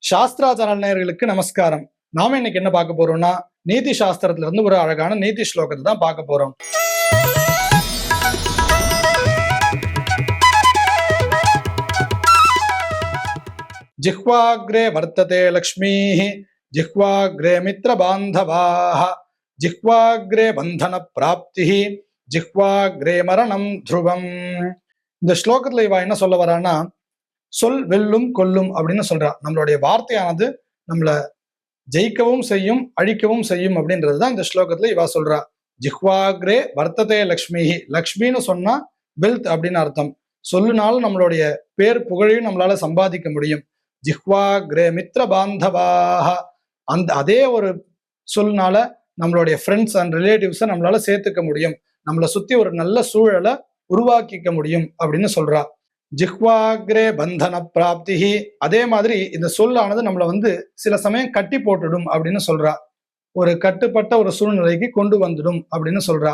சாஸ்திராச்சார நேயர்களுக்கு நமஸ்காரம். நாம இன்னைக்கு என்ன பார்க்க போறோம்னா, நீதி சாஸ்திரத்துல இருந்து ஒரு அழகான நீதி ஸ்லோகத்தை தான் பார்க்க போறோம். ஜிஹ்வாக்ரே வர்த்ததே லக்ஷ்மீஹ, ஜிஹ்வாக்ரே மித்ர பாந்தவாஹ, ஜிஹ்வாக்ரே பந்தன பிராப்திஹ, ஜிஹ்வாக்ரே மரணம் த்ருவம். இந்த ஸ்லோகத்துல இவ என்ன சொல்ல வரான்னா, சொல் வெல்லும் கொல்லும் அப்படின்னு சொல்றா. நம்மளுடைய வார்த்தையானது நம்மள ஜெயிக்கவும் செய்யும் அழிக்கவும் செய்யும் அப்படின்றதுதான் இந்த ஸ்லோகத்துல இவா சொல்றா. ஜிஹ்வாக்ரே வர்த்ததே லக்ஷ்மிஹி, லக்ஷ்மின்னு சொன்னா வெல்த் அப்படின்னு அர்த்தம். சொல்லுனாலும் நம்மளுடைய பேர் புகழையும் நம்மளால சம்பாதிக்க முடியும். ஜிஹ்வாக்ரே மித்ர பாந்தவாக, அதே ஒரு சொல்னால நம்மளுடைய ஃப்ரெண்ட்ஸ் அண்ட் ரிலேட்டிவ்ஸை நம்மளால சேர்த்துக்க முடியும், நம்மளை சுத்தி ஒரு நல்ல சூழலை உருவாக்கிக்க முடியும் அப்படின்னு சொல்றா. ஜிஹ்வாக்ரே பந்தன பிராப்திஹி, அதே மாதிரி இந்த சொல்லானது நம்மளை சில சமயம் கட்டி போட்டுடும் அப்படின்னு சொல்றா. ஒரு கட்டுப்பட்ட ஒரு சூழ்நிலைக்கு கொண்டு வந்துடும் அப்படின்னு சொல்றா.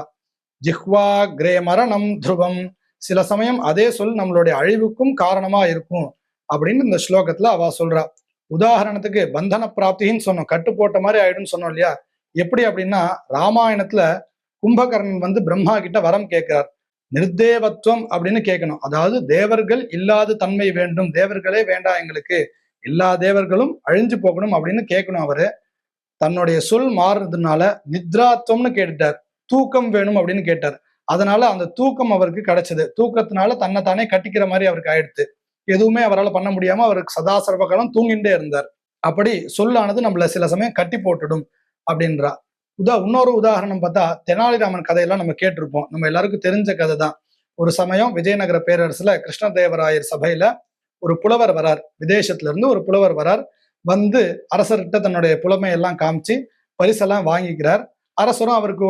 ஜிஹ்வாக்ரே மரணம் த்ருவம், சில சமயம் அதே சொல் நம்மளுடைய அழிவுக்கும் காரணமா இருக்கும் அப்படின்னு இந்த ஸ்லோகத்துல அவ சொல்றா. உதாரணத்துக்கு பந்தன பிராப்தின்னு சொன்னோம், கட்டு போட்ட மாதிரி ஆயிடும்னு சொன்னோம் இல்லையா? எப்படி அப்படின்னா, ராமாயணத்துல கும்பகர்ணன் பிரம்மா கிட்ட வரம் கேட்கிறார். நிர்தேவத்துவம் அப்படின்னு கேட்கணும். அதாவது தேவர்கள் இல்லாத தன்மை வேண்டும், தேவர்களே வேண்டாம் எங்களுக்கு, எல்லா தேவர்களும் அழிஞ்சு போகணும் அப்படின்னு கேட்கணும். அவரு தன்னுடைய சொல் மாறுறதுனால நித்ராத்துவம்னு கேட்டுட்டார், தூக்கம் வேணும் அப்படின்னு கேட்டார். அதனால அந்த தூக்கம் அவருக்கு கிடைச்சது. தூக்கத்தினால தன்னை தானே கட்டிக்கிற மாதிரி அவருக்கு ஆயிடுத்து. எதுவுமே அவரால் பண்ண முடியாம அவருக்கு சதா சர்வகாலம் தூங்கிட்டே இருந்தார். அப்படி சொல்லானது நம்மள சில சமயம் கட்டி போட்டுடும் அப்படின்றா. இன்னொரு உதாரணம் பார்த்தா, தெனாலிராமன் கதையெல்லாம் நம்ம கேட்டிருப்போம், நம்ம எல்லாருக்கும் தெரிஞ்ச கதை தான். ஒரு சமயம் விஜயநகர பேரரசுல கிருஷ்ணதேவராயர் சபையில ஒரு புலவர் வரார், விதேசத்துல இருந்து ஒரு புலவர் வரார். அரசர்கிட்ட தன்னுடைய புலமையெல்லாம் காமிச்சு பரிசெல்லாம் வாங்கிக்கிறார். அரசரும் அவருக்கு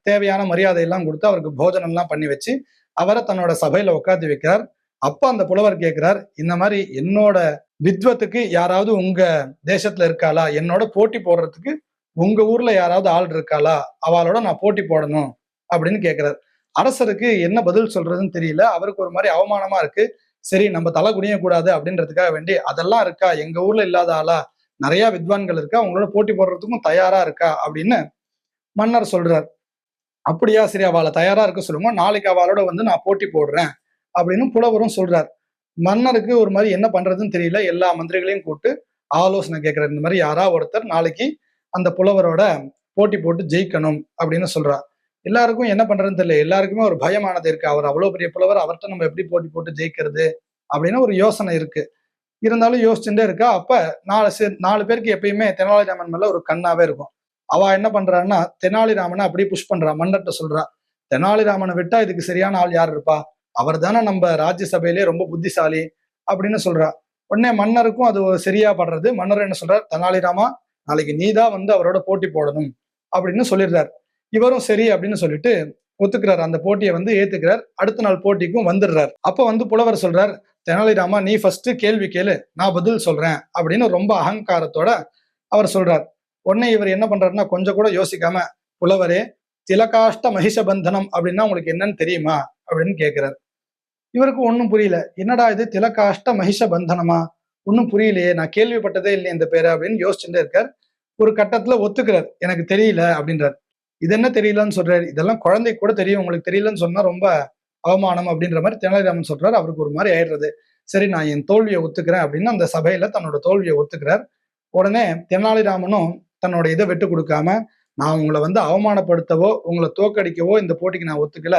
தேவையான மரியாதையெல்லாம் கொடுத்து அவருக்கு போஜனம் எல்லாம் பண்ணி வச்சு அவரை தன்னோட சபையில உட்காந்து வைக்கிறார். அப்ப அந்த புலவர் கேட்கிறார், இந்த மாதிரி என்னோட வித்வத்துக்கு யாராவது உங்க தேசத்துல இருக்காளா, என்னோட போட்டி போடுறதுக்கு உங்க ஊர்ல யாராவது ஆள் இருக்காளா, அவளோட நான் போட்டி போடணும் அப்படின்னு கேட்கிறார். அரசருக்கு என்ன பதில் சொல்றதுன்னு தெரியல. அவருக்கு ஒரு மாதிரி அவமானமா இருக்கு. சரி, நம்ம தலை குனிய கூடாது அப்படின்றதுக்காக வேண்டி, அதெல்லாம் இருக்கா, எங்க ஊர்ல இல்லாத ஆளா, நிறைய வித்வான்கள் இருக்கா, அவங்களோட போட்டி போடுறதுக்கும் தயாரா இருக்கா அப்படின்னு மன்னர் சொல்றார். அப்படியா, சரி, அவளை தயாரா இருக்க சொல்லுங்க, நாளைக்கு அவளோட நான் போட்டி போடுறேன் அப்படின்னு புலவரும் சொல்றார். மன்னருக்கு ஒரு மாதிரி என்ன பண்றதுன்னு தெரியல. எல்லா மந்திரிகளையும் கூப்பிட்டு ஆலோசனை கேட்கிறார். இந்த மாதிரி யாரா ஒருத்தர் நாளைக்கு அந்த புலவரோட போட்டி போட்டு ஜெயிக்கணும் அப்படின்னு சொல்றா. எல்லாருக்கும் என்ன பண்றதுன்னு தெரியல. எல்லாருக்குமே ஒரு பயமானது இருக்கு. அவர் அவ்வளவு பெரிய புலவர், அவர்கிட்ட நம்ம எப்படி போட்டி போட்டு ஜெயிக்கிறது அப்படின்னு ஒரு யோசனை இருக்கு. இருந்தாலும் யோசிச்சுட்டே இருக்கா. அப்ப நாலு பேருக்கு எப்பயுமே தெனாலிராமன் மேல ஒரு கண்ணாவே இருக்கும். அவ என்ன பண்றான்னா, தெனாலிராமனை அப்படியே புஷ் பண்றா, மன்னர்கிட்ட சொல்றா, தெனாலிராமனை விட்டா இதுக்கு சரியான ஆள் யார் இருப்பா, அவர் தானே நம்ம ராஜ்யசபையிலே ரொம்ப புத்திசாலி அப்படின்னு சொல்றா. உடனே மன்னருக்கும் அது சரியா படுறது. மன்னர் என்ன சொல்றார், தெனாலிராமா, நாளைக்கு நீதான் அவரோட போட்டி போடணும் அப்படின்னு சொல்லிடுறார். இவரும் சரி அப்படின்னு சொல்லிட்டு ஒத்துக்கிறார். அந்த போட்டியை ஏத்துக்கிறார். அடுத்த நாள் போட்டிக்கும் வந்துடுறார். அப்ப புலவர் சொல்றார், தெனாலிராமா, நீ ஃபர்ஸ்ட் கேள்வி கேளு, நான் பதில் சொல்றேன் அப்படின்னு ரொம்ப அகங்காரத்தோட அவர் சொல்றார். உடனே இவர் என்ன பண்றாருன்னா, கொஞ்சம் கூட யோசிக்காம, புலவரே, திலகாஷ்ட மகிஷபந்தனம் அப்படின்னா உங்களுக்கு என்னன்னு தெரியுமா அப்படின்னு கேட்கிறார். இவருக்கு ஒன்னும் புரியல. என்னடா இது திலகாஷ்ட மகிஷபந்தனமா, ஒன்னும் புரியலையே, நான் கேள்விப்பட்டதே இல்லையே இந்த பேரை அப்படின்னு யோசிச்சுட்டே இருக்கார். ஒரு கட்டத்துல ஒத்துக்கிறார், எனக்கு தெரியல அப்படின்றார். இது என்ன தெரியலன்னு சொல்றாரு, இதெல்லாம் குழந்தைக்கு கூட தெரியும், உங்களுக்கு தெரியலன்னு சொன்னா ரொம்ப அவமானம் அப்படின்ற மாதிரி தெனாலிராமன் சொல்றாரு. அவருக்கு ஒரு மாதிரி ஆயிடுறது. சரி, நான் என் தோல்வியை ஒத்துக்கிறேன் அப்படின்னு அந்த சபையில தன்னோட தோல்வியை ஒத்துக்கிறார். உடனே தெனாலிராமனும் தன்னோட இதை விட்டு கொடுக்காம, நான் உங்களை அவமானப்படுத்தவோ உங்களை தோக்கடிக்கவோ இந்த போட்டிக்கு நான் ஒத்துக்கல,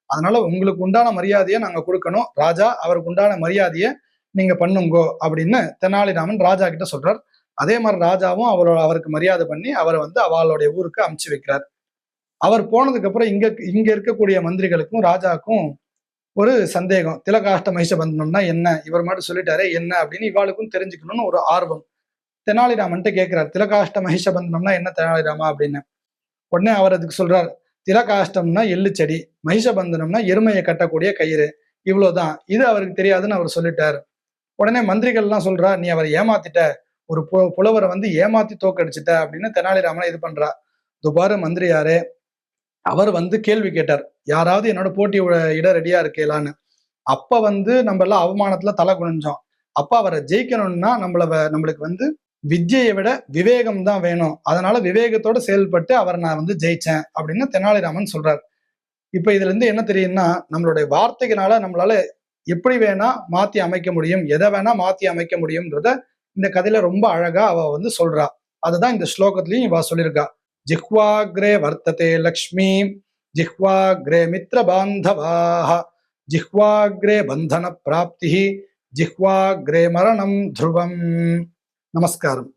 அதனால உங்களுக்கு உண்டான மரியாதையை நாங்க கொடுக்கணும், ராஜா அவருக்கு உண்டான மரியாதையை நீங்க பண்ணுங்கோ அப்படின்னு தெனாலிராமன் ராஜா கிட்ட சொல்றார். அதே மாதிரி ராஜாவும் அவருக்கு மரியாதை பண்ணி அவரை அவளுடைய ஊருக்கு அமுச்சு வைக்கிறார். அவர் போனதுக்கு அப்புறம் இங்க இருக்கக்கூடிய மந்திரிகளுக்கும் ராஜாவுக்கும் ஒரு சந்தேகம், திலகாஷ்ட மகிஷபந்தனம்னா என்ன, இவர் மட்டும் சொல்லிட்டாரே என்ன அப்படின்னு இவாளுக்கும் தெரிஞ்சுக்கணும்னு ஒரு ஆர்வம். தெனாலிராமன்ட்ட கேட்கிறார், திலகாஷ்ட மகிஷபந்தனம்னா என்ன தெனாலிராமா அப்படின்னு. உடனே அவர் அதுக்கு சொல்றார், திலகாஷ்டம்னா எள்ளு செடி, மகிஷபந்தனம்னா எருமையை கட்டக்கூடிய கயிறு, இவ்வளவுதான், இது அவருக்கு தெரியாதுன்னு அவர் சொல்லிட்டார். உடனே மந்திரிகள்லாம் சொல்றா, நீ அவரை ஏமாத்திட்ட, ஒரு புலவரை ஏமாத்தி தோக்கடிச்சிட்ட அப்படின்னு தெனாலிராமனை இது பண்றா. துபாரு மந்திரியாரே, அவர் கேள்வி கேட்டார், யாராவது என்னோட போட்டி இட ரெடியா இருக்கலான்னு. அப்ப நம்ம எல்லாம் அவமானத்துல தலை குனிஞ்சோம். அப்ப அவரை ஜெயிக்கணும்னா நம்மளுக்கு வித்யையை விட விவேகம் தான் வேணும், அதனால விவேகத்தோட செயல்பட்டு அவரை நான் வந்து ஜெயிச்சேன் அப்படின்னு தெனாலிராமன் சொல்றார். இப்ப இதுல இருந்து என்ன தெரியும்னா, நம்மளுடைய வார்த்தைகளால நம்மளால எப்படி வேணா மாத்தி அமைக்க முடியும், எதை வேணா மாத்தி அமைக்க முடியும்ன்றத இந்த கதையில ரொம்ப அழகா அவ வந்து சொல்றா. அதுதான் இந்த ஸ்லோகத்திலையும் இவ சொல்லியிருக்கா. ஜிஹ்வாக்ரே வர்த்ததே லக்ஷ்மி, ஜிஹ்வாக்ரே மித்ர பாந்தவாஹ, ஜிஹ்வாக்ரே பந்தன பிராப்தி, ஜிஹ்வாக்ரே மரணம் த்ருவம். நமஸ்காரம்.